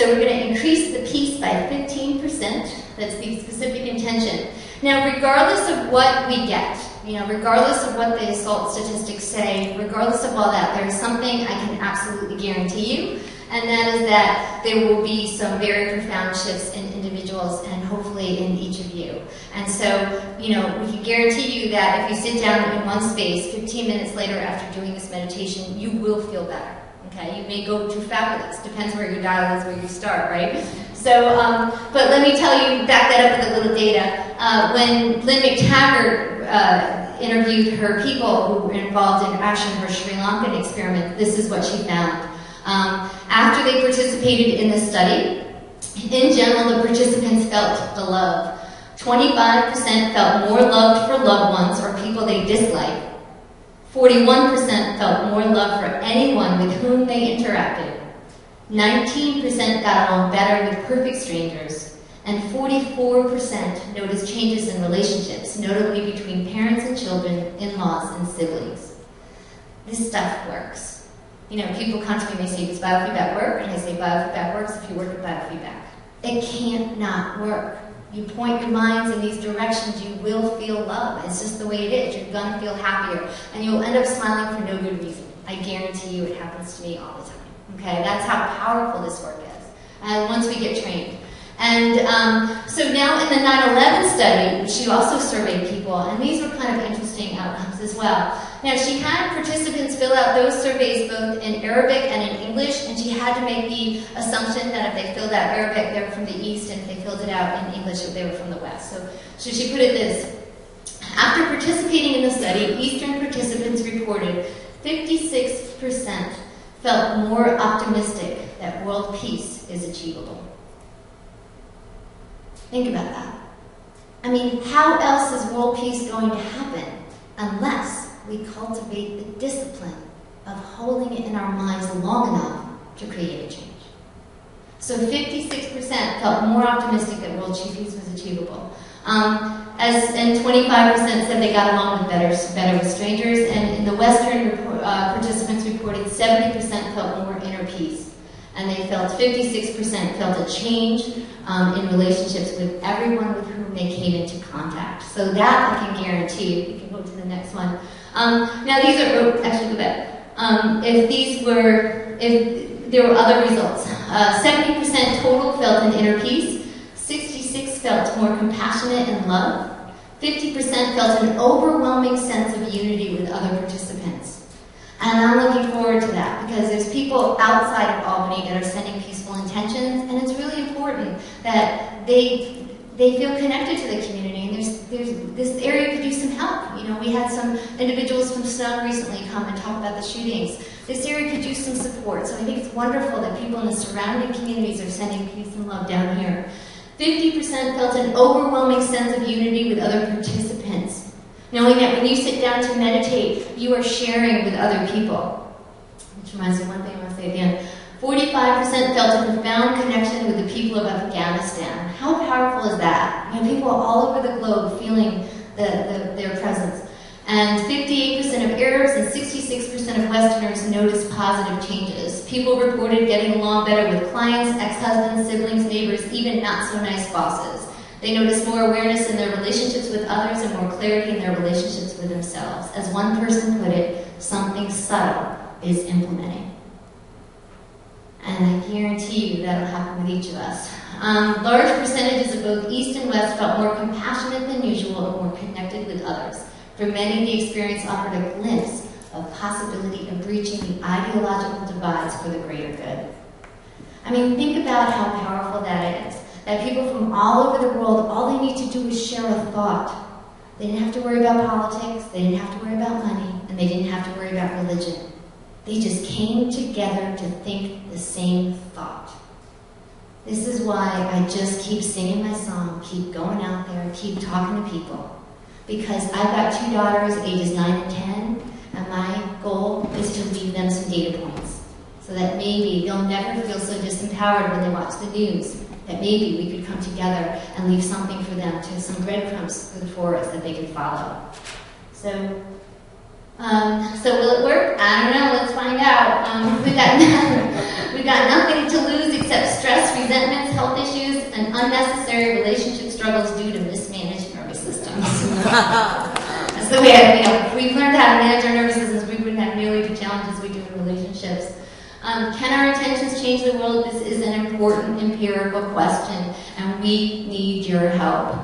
So we're going to increase the peace by 15%. That's the specific intention. Now, regardless of what we get, regardless of what the assault statistics say, regardless of all that, there's something I can absolutely guarantee you, and that is that there will be some very profound shifts in individuals and hopefully in each of you. And so, we can guarantee you that if you sit down in one space 15 minutes later after doing this meditation, you will feel better. Okay, you may go to fabulous, depends where your dial is, where you start, right? So, but let me tell you, back that up with a little data. When Lynn McTaggart interviewed her people who were involved in actually her Sri Lankan experiment, this is what she found. After they participated in this study, in general, the participants felt the love. 25% felt more loved for loved ones or people they dislike. 41% felt more love for anyone with whom they interacted. 19% got along better with perfect strangers. And 44% noticed changes in relationships, notably between parents and children, in-laws, and siblings. This stuff works. People come to me and they say, does biofeedback work? And I say, biofeedback works if you work with biofeedback. It can't not work. You point your minds in these directions, you will feel love. It's just the way it is. You're going to feel happier. And you'll end up smiling for no good reason. I guarantee you it happens to me all the time. Okay? That's how powerful this work is. Once we get trained. And so now in the 9/11 study, she also surveyed people, and these were kind of interesting outcomes as well. Now, she had participants fill out those surveys both in Arabic and in English, and she had to make the assumption that if they filled out Arabic, they were from the East, and if they filled it out in English, they were from the West. So she put it this. After participating in the study, Eastern participants reported 56% felt more optimistic that world peace is achievable. Think about that. I mean, how else is world peace going to happen unless we cultivate the discipline of holding it in our minds long enough to create a change? So 56% felt more optimistic that world peace was achievable. And 25% said they got along with better with strangers. And in the Western participants reported 70% felt more inner peace. And they felt 56% felt a change in relationships with everyone with whom they came into contact. So that I can guarantee. You can go to the next one. Now these are, actually go back. If there were other results. 70% total felt an inner peace. 66% felt more compassionate and love. 50% felt an overwhelming sense of unity with other participants. And I'm looking forward to that because there's people outside of Albany that are sending peaceful intentions, and it's really important that they feel connected to the community. And there's this area could use some help. We had some individuals from Snug recently come and talk about the shootings. This area could use some support. So I think it's wonderful that people in the surrounding communities are sending peace and love down here. 50% felt an overwhelming sense of unity with other participants, knowing that when you sit down to meditate, you are sharing with other people. Which reminds me of one thing I want to say again. 45% felt a profound connection with the people of Afghanistan. How powerful is that? People all over the globe feeling their presence. And 58% of Arabs and 66% of Westerners noticed positive changes. People reported getting along better with clients, ex-husbands, siblings, neighbors, even not-so-nice bosses. They noticed more awareness in their relationships with others and more clarity in their relationships with themselves. As one person put it, something subtle is implementing. And I guarantee you that'll happen with each of us. Large percentages of both East and West felt more compassionate than usual and more connected with others. For many, the experience offered a glimpse of possibility of breaching the ideological divides for the greater good. I mean, think about how powerful that is. That people from all over the world, all they need to do is share a thought. They didn't have to worry about politics, they didn't have to worry about money, and they didn't have to worry about religion. They just came together to think the same thought. This is why I just keep singing my song, keep going out there, keep talking to people. Because I've got 2 daughters, ages 9 and 10, and my goal is to leave them some data points. So that maybe they'll never feel so disempowered when they watch the news. That maybe we could come together and leave something for them, to some breadcrumbs for us that they can follow. So will it work? I don't know. Let's find out. We got nothing to lose except stress and unnecessary relationship struggles due to mismanaged nervous systems. That's the way I feel. If we've learned how to manage our nervous systems, we wouldn't have nearly the challenges we do in relationships. Can our intentions change the world? This is an important empirical question, and we need your help.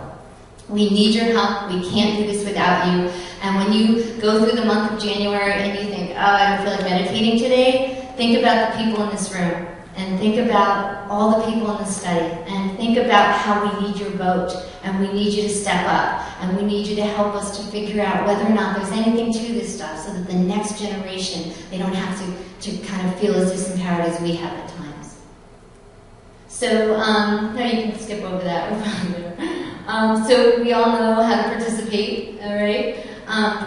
We need your help. We can't do this without you. And when you go through the month of January and you think, oh, I don't feel like meditating today, think about the people in this room. And think about all the people in the study. And think about how we need your vote. And we need you to step up. And we need you to help us to figure out whether or not there's anything to this stuff so that the next generation, they don't have to kind of feel as disempowered as we have at times. So, no, you can skip over that. So we all know how to participate, all right?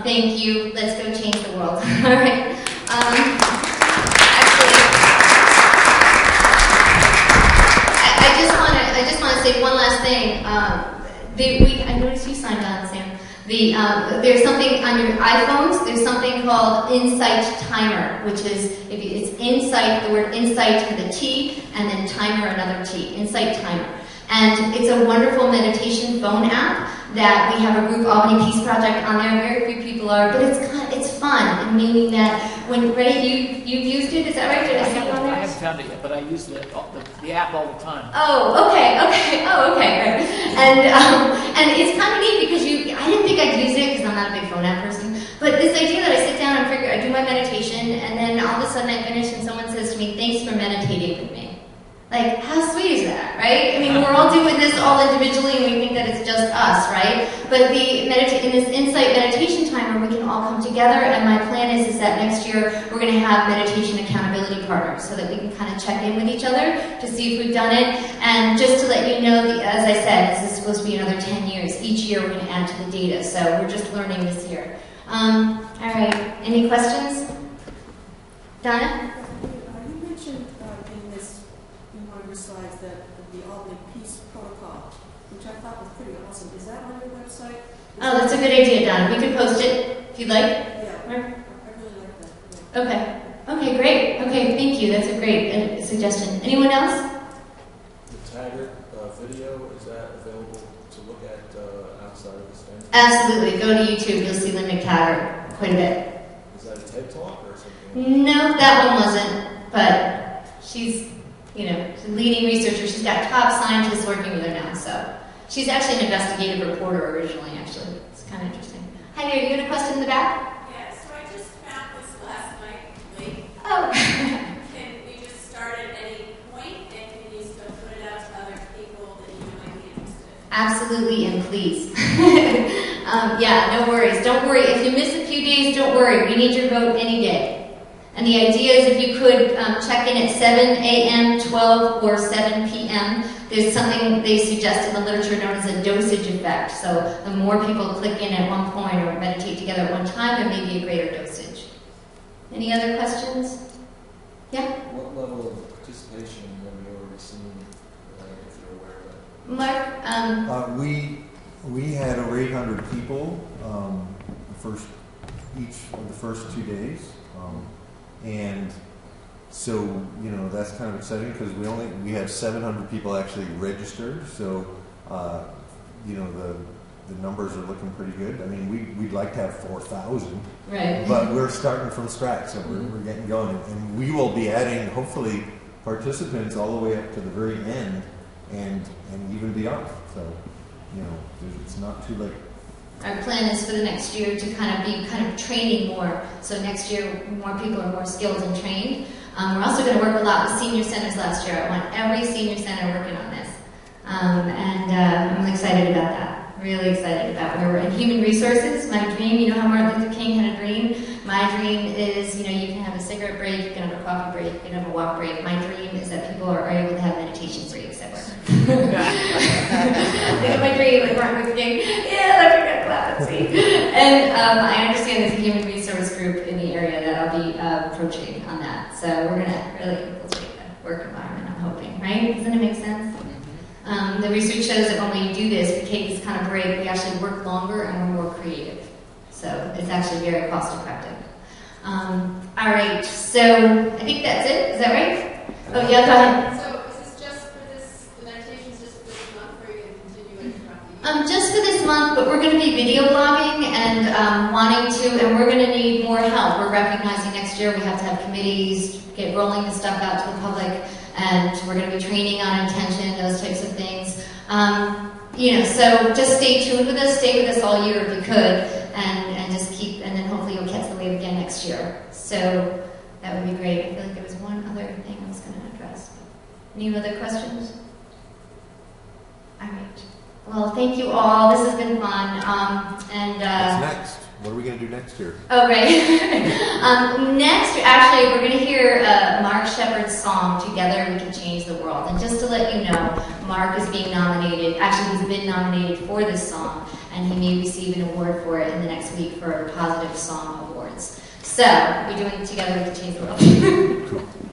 Thank you. Let's go change the world, all right? I just want to say one last thing. I noticed you signed on, Sam. There's something on your iPhones. There's something called Insight Timer, which is it's Insight, the word Insight with a T, and then Timer, another T. Insight Timer. And it's a wonderful meditation phone app that we have a group, Albany Peace Project, on there. Very few people are, but it's fun, meaning that when you've used it, is that right? Did I see it on there? I haven't found it yet, but I use the app all the time. Oh, okay. Oh, okay. Right. And it's kind of neat because I didn't think I'd use it because I'm not a big phone app person. But this idea that I sit down and I do my meditation, and then all of a sudden I finish, and someone says to me, "Thanks for meditating with me." Like, how sweet is that, right? I mean, we're all doing this all individually, and we think that it's just us, right? But in this Insight meditation timer, we can all come together, and my plan is that next year we're going to have meditation accountability partners so that we can kind of check in with each other to see if we've done it. And just to let you know, as I said, this is supposed to be another 10 years. Each year we're going to add to the data, so we're just learning this year. All right, any questions? Donna? You mentioned in one of your slides that the Albany Peace Protocol, which I thought was pretty awesome. Is that on your website? Oh, that's a good idea, Donna. We could post it if you'd like. Yeah, I really like that. Yeah. Okay. Okay, great. Okay, thank you. That's a great suggestion. Anyone else? The Taggart video, is that available to look at outside of the stand? Absolutely. Go to YouTube. You'll see Lynn McTaggart quite a bit. Is that a TED Talk or something? No, that one wasn't. But she's a leading researcher. She's got top scientists working with her now. So she's actually an investigative reporter originally, actually. It's kind of interesting. Heidi, are you got a question in the back? Yeah, so I just found this last night late. Oh. Can we just start at any point, and can you still put it out to other people that you might be interested in? Absolutely, and please. Yeah, no worries. Don't worry. If you miss a few days, don't worry. We need your vote any day. And the idea is if you could check in at 7 a.m., 12, or 7 p.m., there's something they suggest in the literature known as a dosage effect. So the more people click in at one point or meditate together at one time, there may be a greater dosage. Any other questions? Yeah? What level of participation have you already seen, if you're aware of that? Mark? We had over 800 people each of the first 2 days. And so, that's kind of exciting because we have 700 people actually registered. So, the numbers are looking pretty good. I mean, we'd like to have 4,000, Right. but we're starting from scratch, so we're getting going. And we will be adding, hopefully, participants all the way up to the very end and even beyond. So, it's not too late. Our plan is for the next year to kind of training more. So next year, more people are more skilled and trained. We're also going to work a lot with senior centers last year. I want every senior center working on this. I'm excited about that. Really excited about where we're in human resources. My dream, how Martin Luther King had a dream? My dream is, you can have a cigarette break, you can have a coffee break, you can have a walk break. My dream is that people are able to have meditation breaks at work. Look at my dream, like Martin Luther King. Yeah, let's forget that. See? And I understand there's a human resource group in the area that I'll be approaching on that. So we're going to really infiltrate the work environment, I'm hoping, right? Doesn't it make sense? The research shows that when we do this, we take this kind of break, we actually work longer and we're more creative. So it's actually very cost effective. All right, so I think that's it. Is that right? Oh, yeah, go ahead. So is this just for the meditations just for Just for this month, but we're going to be video blogging and and we're going to need more help. We're recognizing next year we have to have committees, get rolling the stuff out to the public, and we're going to be training on intention, those types of things. So just stay tuned with us, stay with us all year if you could, and just keep, and then hopefully you'll catch the wave again next year. So that would be great. I feel like there was one other thing I was going to address. Any other questions? All right. Well, thank you all. This has been fun. What's next? What are we going to do next year? Oh, right. Next, actually, we're going to hear Mark Shepard's song, Together We Can Change the World. And just to let you know, Mark is being nominated. Actually, he's been nominated for this song, and he may receive an award for it in the next week for Positive Song Awards. So, we're doing Together We Can Change the World. Cool.